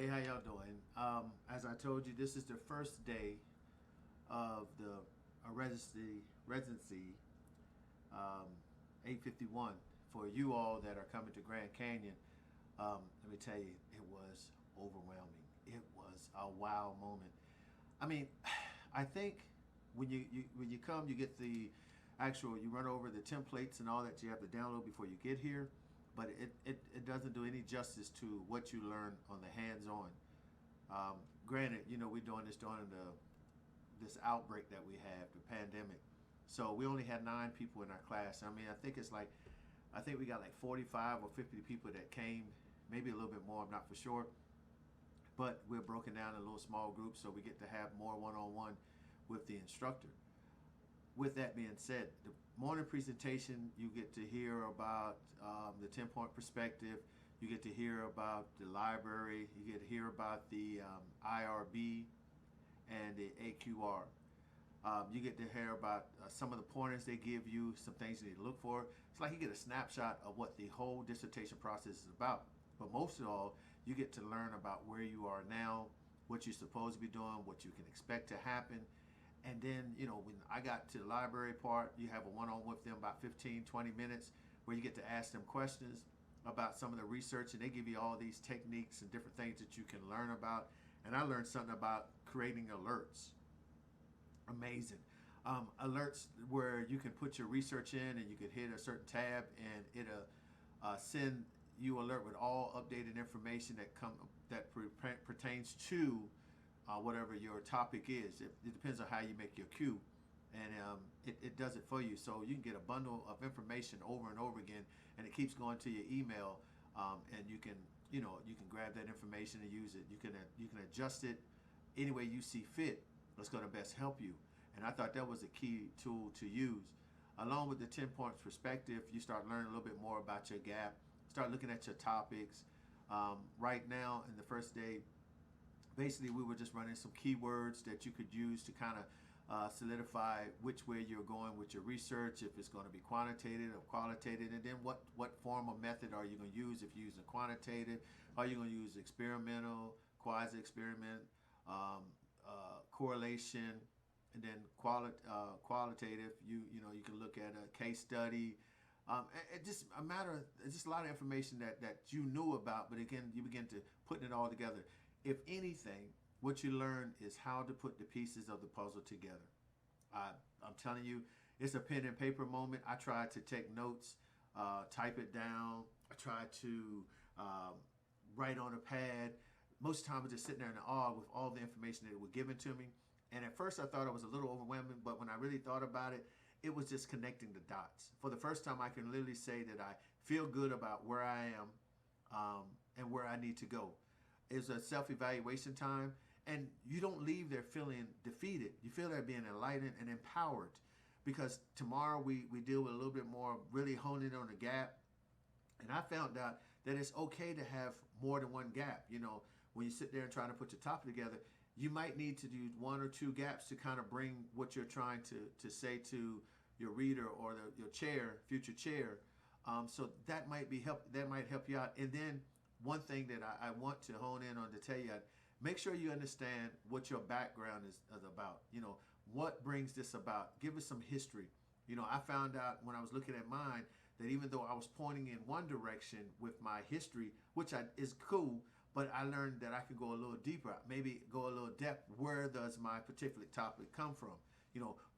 Hey, how y'all doing? As I told you, this is the first day of the residency 851 for you all that are coming to Grand Canyon. Let me tell you, it was overwhelming. It was a wow moment. I mean, I think when you come, you get the actual, you run over the templates and all that you have to download before you get here, but it doesn't do any justice to what you learn on the hands-on. Granted, we're doing this during this outbreak that we have, the pandemic. So we only had 9 people in our class. I mean, I think we got like 45 or 50 people that came, maybe a little bit more, I'm not for sure. But we're broken down in little small groups, so we get to have more one-on-one with the instructor. With that being said, the morning presentation, you get to hear about the 10-point perspective. You get to hear about the library. You get to hear about the IRB and the AQR. You get to hear about some of the pointers they give you, some things you need to look for. It's like you get a snapshot of what the whole dissertation process is about. But most of all, you get to learn about where you are now, what you're supposed to be doing, what you can expect to happen. And then, when I got to the library part, you have a one-on-one with them about 15, 20 minutes where you get to ask them questions about some of the research, and they give you all these techniques and different things that you can learn about. And I learned something about creating alerts. Amazing. Alerts where you can put your research in and you could hit a certain tab and it'll send you alert with all updated information that pertains to whatever your topic is. It depends on how you make your queue, and it does it for you. So you can get a bundle of information over and over again, and it keeps going to your email, and you can grab that information and use it. You can adjust it any way you see fit. That's going to best help you. And I thought that was a key tool to use. Along with the 10 points perspective, you start learning a little bit more about your gap. Start looking at your topics. Right now, in the first day, basically we were just running some keywords that you could use to kind of solidify which way you're going with your research, if it's going to be quantitative or qualitative, and then what form or method are you going to use. If you're using quantitative, are you going to use experimental, quasi-experiment, correlation, and then qualitative. You can look at a case study. It's just a lot of information that you knew about, but again, you begin to putting it all together. If anything, what you learn is how to put the pieces of the puzzle together. I'm telling you, it's a pen and paper moment. I tried to take notes, type it down. I tried to write on a pad. Most of the time, I was just sitting there in awe with all the information that was given to me. And at first, I thought it was a little overwhelming, but when I really thought about it, it was just connecting the dots. For the first time, I can literally say that I feel good about where I am and where I need to go. It's a self-evaluation time, and you don't leave there feeling defeated. You feel there being enlightened and empowered, because tomorrow we deal with a little bit more, really honing on the gap. And I found out that it's okay to have more than one gap. When you sit there and try to put your topic together, you might need to do 1 or 2 gaps to kind of bring what you're trying to say to your reader or your future chair. So that might help you out. And then one thing that I want to hone in on to tell you, make sure you understand what your background is about. What brings this about? Give us some history. I found out when I was looking at mine that even though I was pointing in one direction with my history, which is cool, but I learned that I could go a little deeper, maybe go a little depth. Where does my particular topic come from?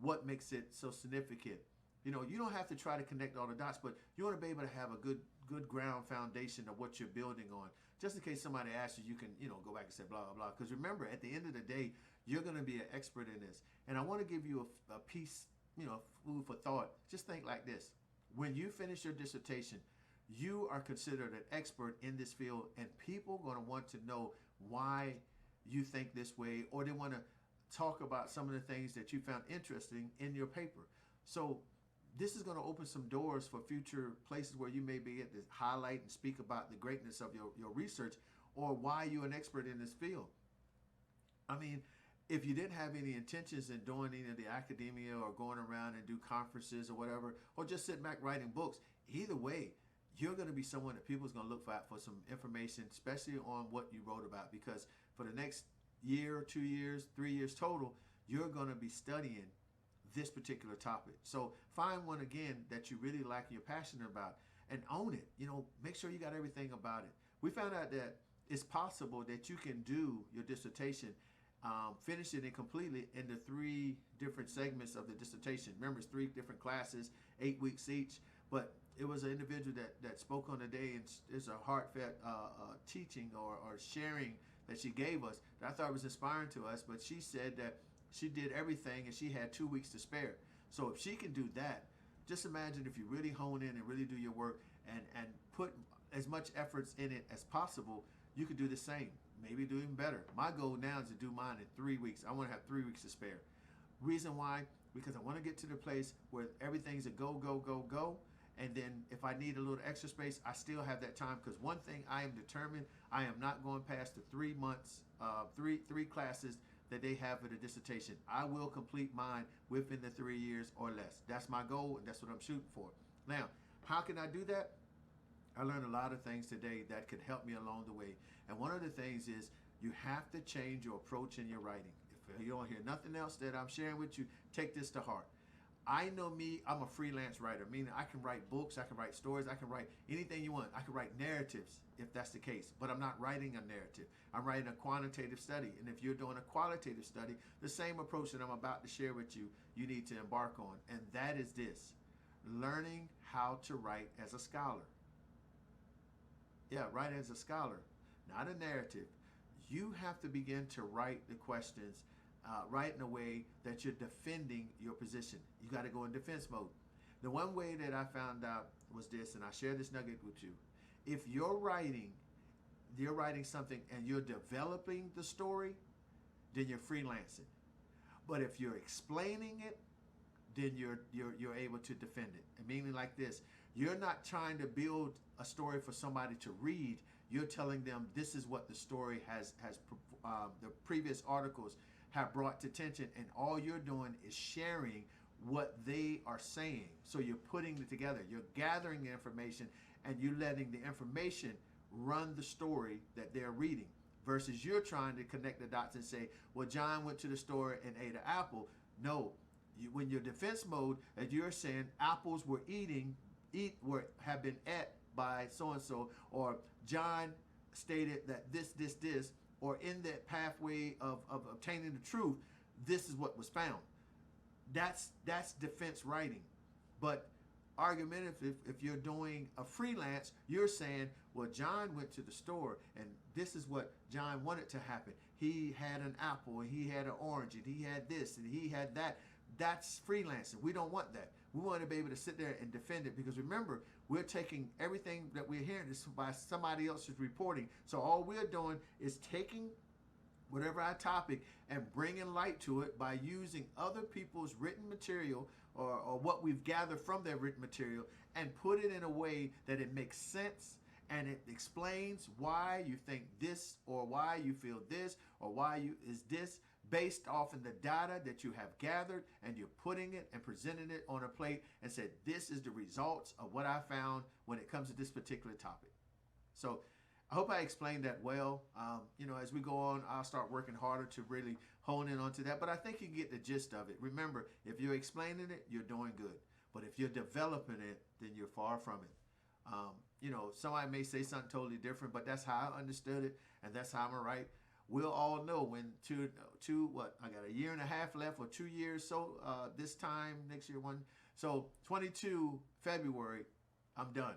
What makes it so significant? You don't have to try to connect all the dots, but you want to be able to have a good ground foundation of what you're building on. Just in case somebody asks you, you can, go back and say blah, blah, blah. Because remember, at the end of the day, you're going to be an expert in this. And I want to give you a piece, food for thought. Just think like this. When you finish your dissertation, you are considered an expert in this field, and people are going to want to know why you think this way, or they want to talk about some of the things that you found interesting in your paper. So this is going to open some doors for future places where you may be able to highlight and speak about the greatness of your research, or why you're an expert in this field. I mean, if you didn't have any intentions in doing any of the academia or going around and do conferences or whatever, or just sit back writing books, either way, you're going to be someone that people's going to look for some information, especially on what you wrote about, because for the next year, 2 years, 3 years total, you're going to be studying this particular topic. So find one again that you really like and you're passionate about and own it. Make sure you got everything about it. We found out that it's possible that you can do your dissertation, finish it completely into 3 different segments of the dissertation. Remember, it's 3 different classes, 8 weeks each. But it was an individual that spoke on the day, and it's a heartfelt teaching or sharing that she gave us that I thought was inspiring to us. But she said that she did everything and she had 2 weeks to spare. So if she can do that, just imagine if you really hone in and really do your work and put as much efforts in it as possible, you could do the same. Maybe do even better. My goal now is to do mine in 3 weeks. I want to have 3 weeks to spare. Reason why? Because I want to get to the place where everything's a go, go, go, go. And then if I need a little extra space, I still have that time. Because one thing I am determined, I am not going past the 3 months, three classes that they have for the dissertation. I will complete mine within the 3 years or less. That's my goal, and that's what I'm shooting for. Now, how can I do that? I learned a lot of things today that could help me along the way. And one of the things is you have to change your approach in your writing. If you don't hear nothing else that I'm sharing with you, take this to heart. I know me, I'm a freelance writer, meaning I can write books, I can write stories, I can write anything you want. I can write narratives if that's the case, but I'm not writing a narrative. I'm writing a quantitative study. And if you're doing a qualitative study, the same approach that I'm about to share with you, you need to embark on. And that is this: learning how to write as a scholar. Yeah, write as a scholar, not a narrative. You have to begin to write the questions, write in a way that you're defending your position. You got to go in defense mode. The one way that I found out was this, and I share this nugget with you. If you're writing something and you're developing the story, then you're freelancing. But if you're explaining it, then you're able to defend it. And meaning like this: you're not trying to build a story for somebody to read. You're telling them this is what the story has the previous articles have brought to attention, and all you're doing is sharing what they are saying. So you're putting it together. You're gathering the information, and you're letting the information run the story that they're reading, versus you're trying to connect the dots and say, well, John went to the store and ate an apple. No, when you're defense mode, as you're saying, apples have been ate by so-and-so, or John stated that this, or in that pathway of obtaining the truth, this is what was found. That's defense writing. But argumentative, if you're doing a freelance, you're saying, well, John went to the store and this is what John wanted to happen. He had an apple and he had an orange and he had this and he had that. That's freelancing. We don't want that. We want to be able to sit there and defend it, because remember, we're taking everything that we're hearing is by somebody else's reporting. So all we're doing is taking whatever our topic and bringing light to it by using other people's written material or what we've gathered from their written material, and put it in a way that it makes sense and it explains why you think this, or why you feel this, or why you is this, based off in the data that you have gathered, and you're putting it and presenting it on a plate and said, this is the results of what I found when it comes to this particular topic. So I hope I explained that well. As we go on, I'll start working harder to really hone in onto that. But I think you get the gist of it. Remember, if you're explaining it, you're doing good. But if you're developing it, then you're far from it. Somebody may say something totally different, but that's how I understood it, and that's how I'm going to write. We'll all know when I got a year and a half left, or 2 years. So this time next year, so 22 February, I'm done.